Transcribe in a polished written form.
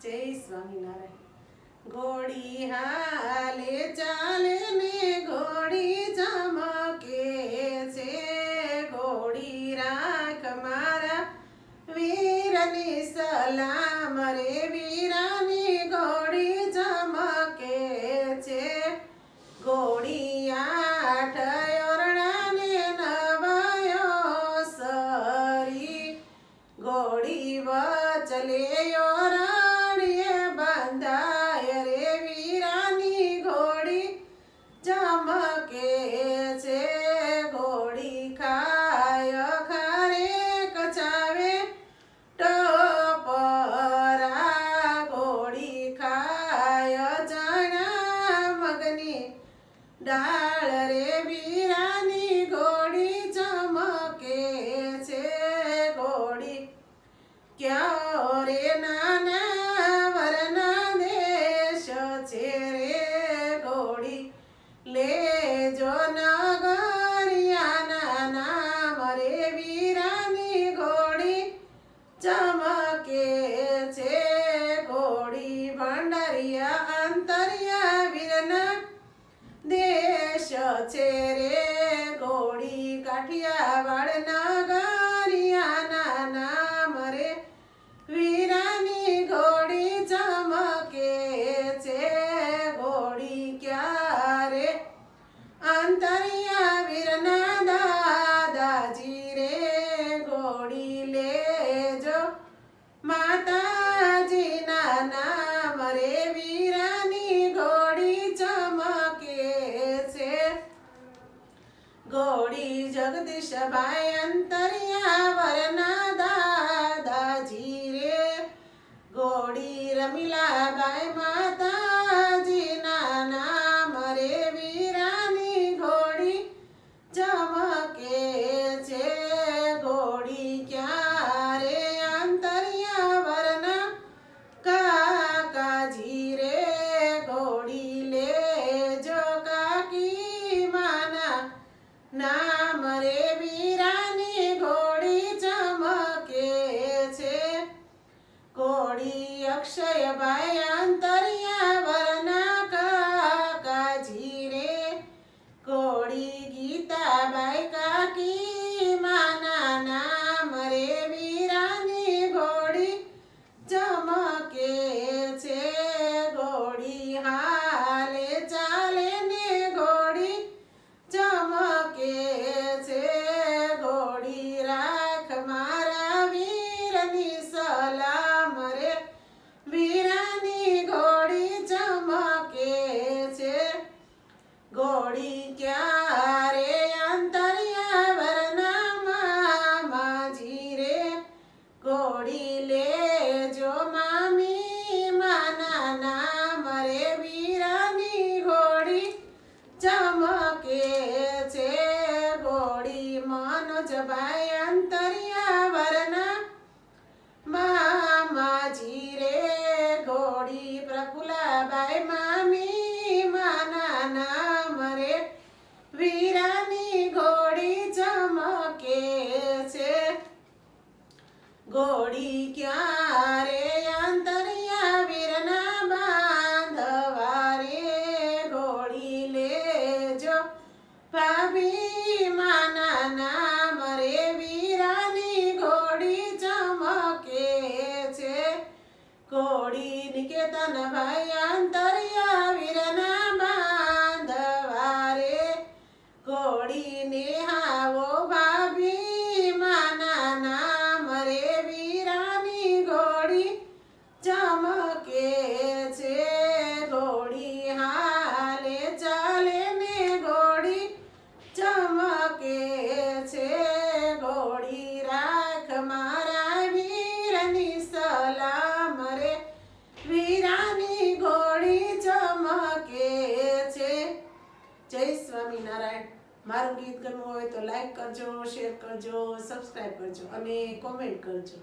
જય સ્વામિનારાયણ। ઘોડી હાલે ચાલે ને ઘોડી ચમકે છે, ઘોડી રાખ મારા વીરની સલામ રે, વીરાની ઘોડી ચમકે છે। ઘોડી આઠ ઓરડાને નવાયો સરી, ઘોડી વચલે ઓરડીએ બંધાય રે, વીરાની ઘોડી ચમકે છે। ઘોડી ખાય ખારે કચાવે ટપરા, ઘોડી ખાય ચણા મગની ડાળ રે, વીરાની ઘોડી ચમકે છે। ઘોડી ક્યાં રે નાના વરના દેશ છે રે, ઘોડી લેજો નગરિયાના નામ રે, વીરાની ઘોડી ચમકે છે। ઘોડી ભંડારિયા અંતરિયા વીરના દેશ છે રે, ઘોડી કાઠિયાવાડ નગરિયાના નામ રે, વીરાની ઘોડી ચમકે છે। ઘોડી ક્યારે અંતરિયા વીરના દાદાજી રે, ઘોડી લેજો માતાજીના નામ રે, વીરાની ઘોડી ચમકે છે। ઘોડી જગદીશભાઈ અંતરિયા વરના દાદાજી રે, ઘોડી રમીલાબાઈ માતાજીના નામ રે, વીરાની ઘોડી ચમકે છે। ઘોડી ક્યારે અંતરિયા વરના કાકાજી રે, ઘોડી લેજો કાકી માના નામ રે, વીરાની ઘોડી ચમકે છે। ઘોડી અક્ષયભાઈ અંતરિયા વરના કાકાજી રે, ઘોડી ગીતાબાઈ કાકી માના નામ રે, વીરાની ઘોડી ચમકે છે। ઘોડી હાલે ચાલે ને ઘોડી ચમકે છે, ઘોડી રાખ મારા વીરની સલામ રે, વીરાની ઘોડી ચમકે છે। ઘોડી ક્યારે અંતરિયા વરના મામાજી રે, ઘોડી લેજો મામી માના નામ રે, વીરાની ઘોડી ચમકે છે। ઘોડી મનોજભાઈ અંતરિયા વરના મામાજી રે, ઘોડી પ્રફુલ્લાબાઈ મામી માના નામ રે, વીરાની ઘોડી ચમકે છે। ઘોડી ક્યારે અંતરિયા વીરના બાંધવા રે, ઘોડી લેજો ભાભી માના નામ રે, વીરાની ઘોડી ચમકે છે। ઘોડી નિકેતનભાઈ અંતરિયા વીરના બાંધવા રે, ઘોડી નેહાવો ભાભી માના નામ રે, વીરાની ઘોડી ચમકે છે। ઘોડી હાલે ચાલે ને ઘોડી ચમકે છે, ઘોડી રાખ મારા વીરની સલામ રે, વીરાની ઘોડી ચમકે છે। જય સ્વામિનારાયણ। મારું ગીત ગમવું હોય તો લાઈક કરજો, શેર કરજો, સબસ્ક્રાઈબ કરજો અને કોમેન્ટ કરજો।